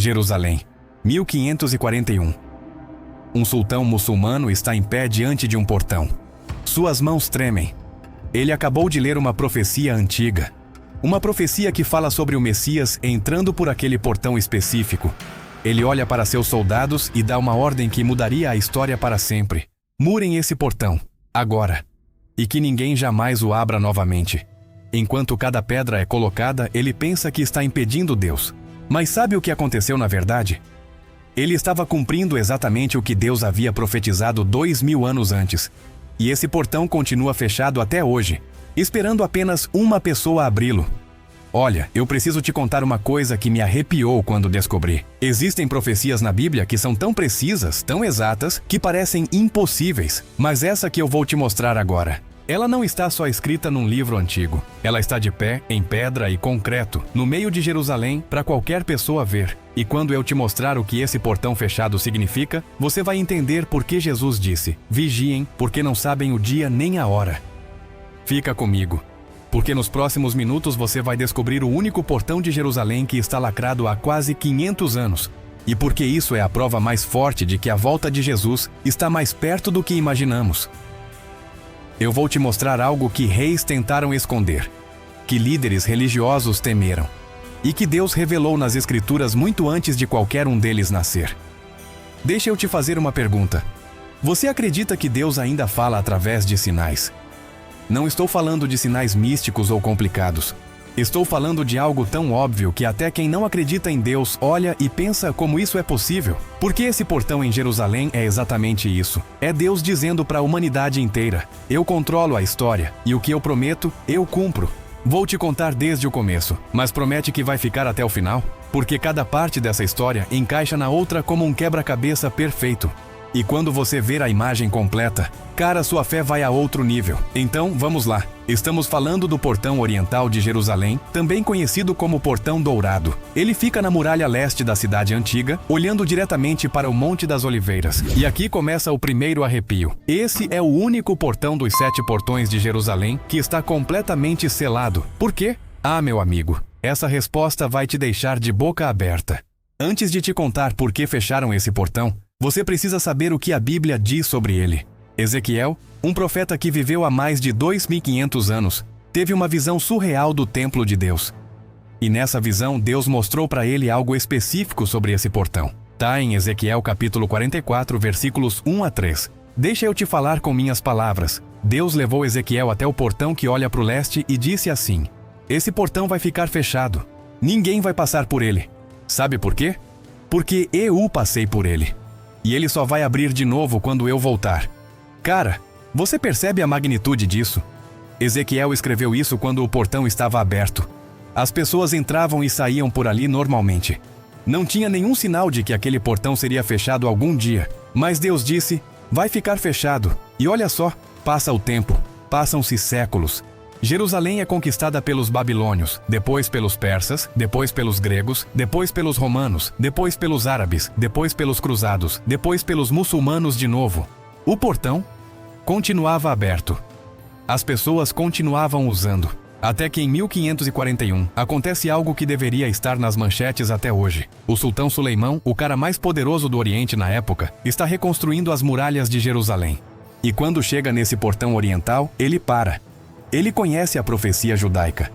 Jerusalém, 1541. Um sultão muçulmano está em pé diante de um portão. Suas mãos tremem. Ele acabou de ler uma profecia antiga. Uma profecia que fala sobre o Messias entrando por aquele portão específico. Ele olha para seus soldados e dá uma ordem que mudaria a história para sempre. Murem esse portão, agora, e que ninguém jamais o abra novamente. Enquanto cada pedra é colocada, ele pensa que está impedindo Deus. Mas sabe o que aconteceu na verdade? Ele estava cumprindo exatamente o que Deus havia profetizado 2000 anos antes. E esse portão continua fechado até hoje, esperando apenas uma pessoa abri-lo. Olha, eu preciso te contar uma coisa que me arrepiou quando descobri. Existem profecias na Bíblia que são tão precisas, tão exatas, que parecem impossíveis. Mas essa que eu vou te mostrar agora, ela não está só escrita num livro antigo. Ela está de pé, em pedra e concreto, no meio de Jerusalém, para qualquer pessoa ver. E quando eu te mostrar o que esse portão fechado significa, você vai entender por que Jesus disse: vigiem, porque não sabem o dia nem a hora. Fica comigo, porque nos próximos minutos você vai descobrir o único portão de Jerusalém que está lacrado há quase 500 anos. E porque isso é a prova mais forte de que a volta de Jesus está mais perto do que imaginamos. Eu vou te mostrar algo que reis tentaram esconder, que líderes religiosos temeram, e que Deus revelou nas Escrituras muito antes de qualquer um deles nascer. Deixa eu te fazer uma pergunta. Você acredita que Deus ainda fala através de sinais? Não estou falando de sinais místicos ou complicados. Estou falando de algo tão óbvio que até quem não acredita em Deus olha e pensa como isso é possível. Porque esse portão em Jerusalém é exatamente isso. É Deus dizendo para a humanidade inteira: eu controlo a história, e o que eu prometo, eu cumpro. Vou te contar desde o começo, mas promete que vai ficar até o final? Porque cada parte dessa história encaixa na outra como um quebra-cabeça perfeito. E quando você ver a imagem completa, cara, sua fé vai a outro nível. Então, vamos lá. Estamos falando do Portão Oriental de Jerusalém, também conhecido como Portão Dourado. Ele fica na muralha leste da cidade antiga, olhando diretamente para o Monte das Oliveiras. E aqui começa o primeiro arrepio. Esse é o único portão dos 7 portões de Jerusalém que está completamente selado. Por quê? Ah, meu amigo, essa resposta vai te deixar de boca aberta. Antes de te contar por que fecharam esse portão, você precisa saber o que a Bíblia diz sobre ele. Ezequiel, um profeta que viveu há mais de 2.500 anos, teve uma visão surreal do templo de Deus. E nessa visão, Deus mostrou para ele algo específico sobre esse portão. Tá em Ezequiel capítulo 44, versículos 1 a 3. Deixa eu te falar com minhas palavras. Deus levou Ezequiel até o portão que olha para o leste e disse assim: esse portão vai ficar fechado. Ninguém vai passar por ele. Sabe por quê? Porque eu passei por ele. E ele só vai abrir de novo quando eu voltar. Cara, você percebe a magnitude disso? Ezequiel escreveu isso quando o portão estava aberto. As pessoas entravam e saíam por ali normalmente. Não tinha nenhum sinal de que aquele portão seria fechado algum dia. Mas Deus disse: vai ficar fechado. E olha só, passa o tempo, passam-se séculos. Jerusalém é conquistada pelos babilônios, depois pelos persas, depois pelos gregos, depois pelos romanos, depois pelos árabes, depois pelos cruzados, depois pelos muçulmanos de novo. O portão continuava aberto. As pessoas continuavam usando. Até que em 1541, acontece algo que deveria estar nas manchetes até hoje. O sultão Suleimão, o cara mais poderoso do Oriente na época, está reconstruindo as muralhas de Jerusalém. E quando chega nesse portão oriental, ele para. Ele conhece a profecia judaica.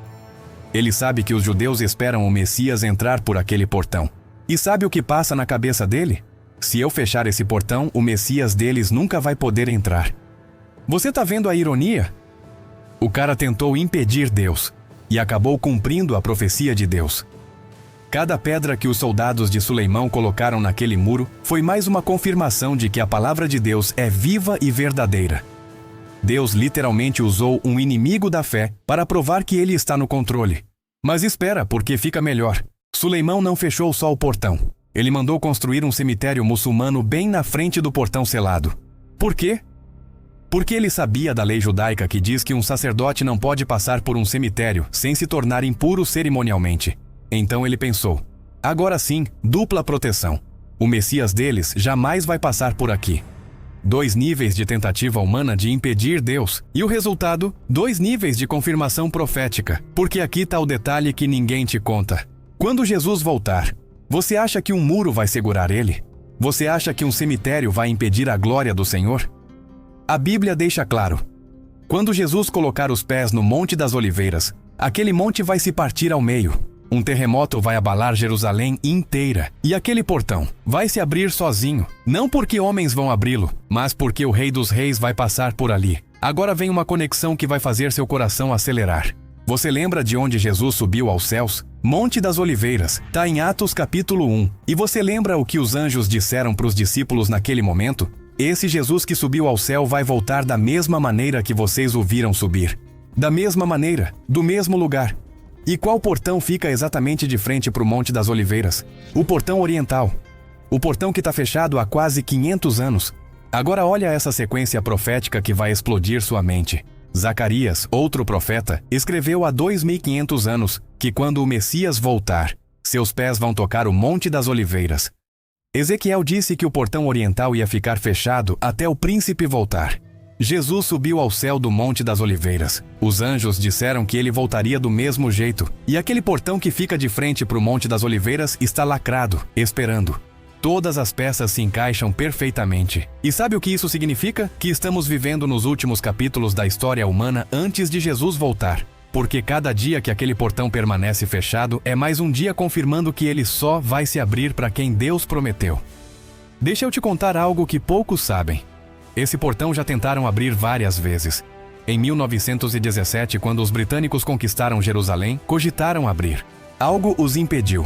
Ele sabe que os judeus esperam o Messias entrar por aquele portão. E sabe o que passa na cabeça dele? Se eu fechar esse portão, o Messias deles nunca vai poder entrar. Você tá vendo a ironia? O cara tentou impedir Deus e acabou cumprindo a profecia de Deus. Cada pedra que os soldados de Suleimão colocaram naquele muro foi mais uma confirmação de que a palavra de Deus é viva e verdadeira. Deus literalmente usou um inimigo da fé para provar que ele está no controle. Mas espera, porque fica melhor. Suleimão não fechou só o portão. Ele mandou construir um cemitério muçulmano bem na frente do portão selado. Por quê? Porque ele sabia da lei judaica que diz que um sacerdote não pode passar por um cemitério sem se tornar impuro cerimonialmente. Então ele pensou: agora sim, dupla proteção. O Messias deles jamais vai passar por aqui. 2 níveis de tentativa humana de impedir Deus. E o resultado? 2 níveis de confirmação profética. Porque aqui está o detalhe que ninguém te conta. Quando Jesus voltar, Você acha que um muro vai segurar ele? Você acha que um cemitério vai impedir a glória do Senhor? A Bíblia deixa claro: quando Jesus colocar os pés no Monte das Oliveiras, aquele monte vai se partir ao meio. Um terremoto vai abalar Jerusalém inteira, e aquele portão vai se abrir sozinho, não porque homens vão abri-lo, mas porque o Rei dos Reis vai passar por ali. Agora vem uma conexão que vai fazer seu coração acelerar. Você lembra de onde Jesus subiu aos céus? Monte das Oliveiras, está em Atos capítulo 1. E você lembra o que os anjos disseram para os discípulos naquele momento? Esse Jesus que subiu ao céu vai voltar da mesma maneira que vocês o viram subir. Da mesma maneira, do mesmo lugar. E qual portão fica exatamente de frente para o Monte das Oliveiras? O portão oriental. O portão que está fechado há quase 500 anos. Agora olha essa sequência profética que vai explodir sua mente. Zacarias, outro profeta, escreveu há 2500 anos que quando o Messias voltar, seus pés vão tocar o Monte das Oliveiras. Ezequiel disse que o portão oriental ia ficar fechado até o príncipe voltar. Jesus subiu ao céu do Monte das Oliveiras. Os anjos disseram que ele voltaria do mesmo jeito. E aquele portão que fica de frente para o Monte das Oliveiras está lacrado, esperando. Todas as peças se encaixam perfeitamente. E sabe o que isso significa? Que estamos vivendo nos últimos capítulos da história humana antes de Jesus voltar. Porque cada dia que aquele portão permanece fechado é mais um dia confirmando que ele só vai se abrir para quem Deus prometeu. Deixa eu te contar algo que poucos sabem. Esse portão já tentaram abrir várias vezes. Em 1917, quando os britânicos conquistaram Jerusalém, cogitaram abrir. Algo os impediu.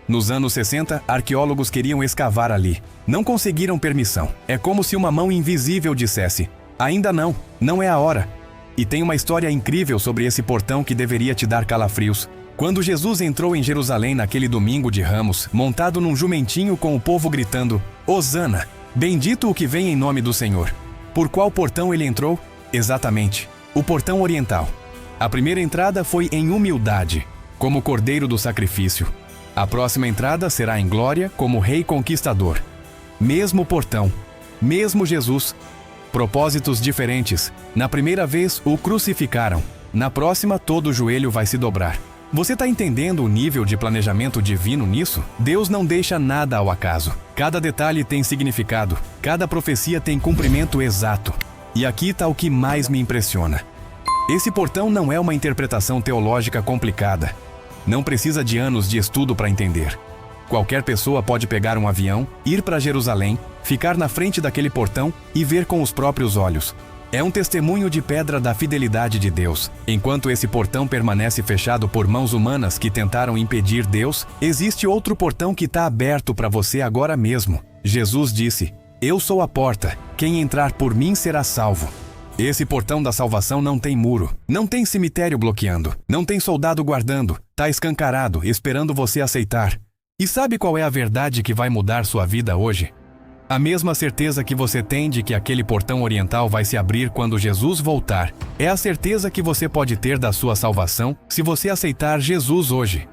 Nos anos 60, arqueólogos queriam escavar ali. Não conseguiram permissão. É como se uma mão invisível dissesse: ainda não, não é a hora. E tem uma história incrível sobre esse portão que deveria te dar calafrios. Quando Jesus entrou em Jerusalém naquele domingo de Ramos, montado num jumentinho com o povo gritando: Hosana! Bendito o que vem em nome do Senhor. Por qual portão ele entrou? Exatamente, o portão oriental. A primeira entrada foi em humildade, como cordeiro do sacrifício. A próxima entrada será em glória, como rei conquistador. Mesmo portão, mesmo Jesus. Propósitos diferentes. Na primeira vez, o crucificaram. Na próxima, todo joelho vai se dobrar. Você está entendendo o nível de planejamento divino nisso? Deus não deixa nada ao acaso. Cada detalhe tem significado. Cada profecia tem cumprimento exato. E aqui está o que mais me impressiona. Esse portão não é uma interpretação teológica complicada. Não precisa de anos de estudo para entender. Qualquer pessoa pode pegar um avião, ir para Jerusalém, ficar na frente daquele portão e ver com os próprios olhos. É um testemunho de pedra da fidelidade de Deus. Enquanto esse portão permanece fechado por mãos humanas que tentaram impedir Deus, existe outro portão que está aberto para você agora mesmo. Jesus disse: Eu sou a porta. Quem entrar por mim será salvo. Esse portão da salvação não tem muro, não tem cemitério bloqueando, não tem soldado guardando, está escancarado, esperando você aceitar. E sabe qual é a verdade que vai mudar sua vida hoje? A mesma certeza que você tem de que aquele portão oriental vai se abrir quando Jesus voltar, é a certeza que você pode ter da sua salvação se você aceitar Jesus hoje.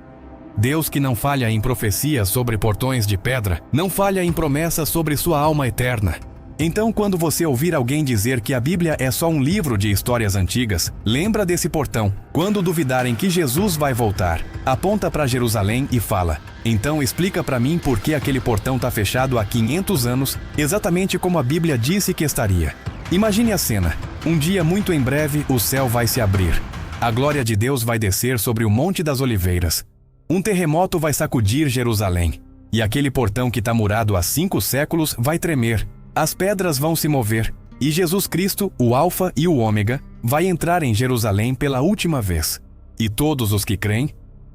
Deus, que não falha em profecias sobre portões de pedra, não falha em promessas sobre sua alma eterna. Então, quando você ouvir alguém dizer que a Bíblia é só um livro de histórias antigas, lembra desse portão. Quando duvidarem que Jesus vai voltar, aponta para Jerusalém e fala: então explica para mim por que aquele portão está fechado há 500 anos, exatamente como a Bíblia disse que estaria. Imagine a cena. Um dia muito em breve, o céu vai se abrir. A glória de Deus vai descer sobre o Monte das Oliveiras. Um terremoto vai sacudir Jerusalém. E aquele portão que está murado há 5 séculos vai tremer. As pedras vão se mover, e Jesus Cristo, o Alfa e o Ômega, vai entrar em Jerusalém pela última vez. E todos os que creem,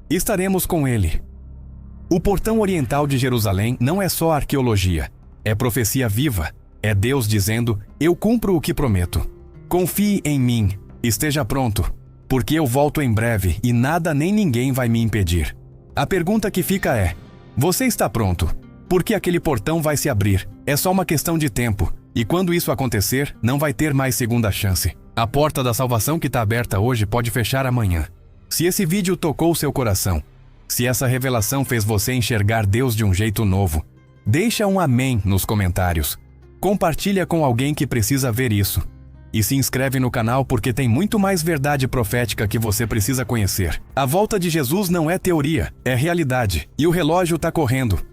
estaremos com ele. O portão oriental de Jerusalém não é só arqueologia, é profecia viva. É Deus dizendo: eu cumpro o que prometo. Confie em mim, esteja pronto, porque eu volto em breve e nada nem ninguém vai me impedir. A pergunta que fica é: você está pronto? Porque aquele portão vai se abrir. É só uma questão de tempo. E quando isso acontecer, não vai ter mais segunda chance. A porta da salvação que está aberta hoje pode fechar amanhã. Se esse vídeo tocou seu coração, se essa revelação fez você enxergar Deus de um jeito novo, deixa um amém nos comentários. Compartilha com alguém que precisa ver isso. E se inscreve no canal porque tem muito mais verdade profética que você precisa conhecer. A volta de Jesus não é teoria, é realidade. E o relógio tá correndo.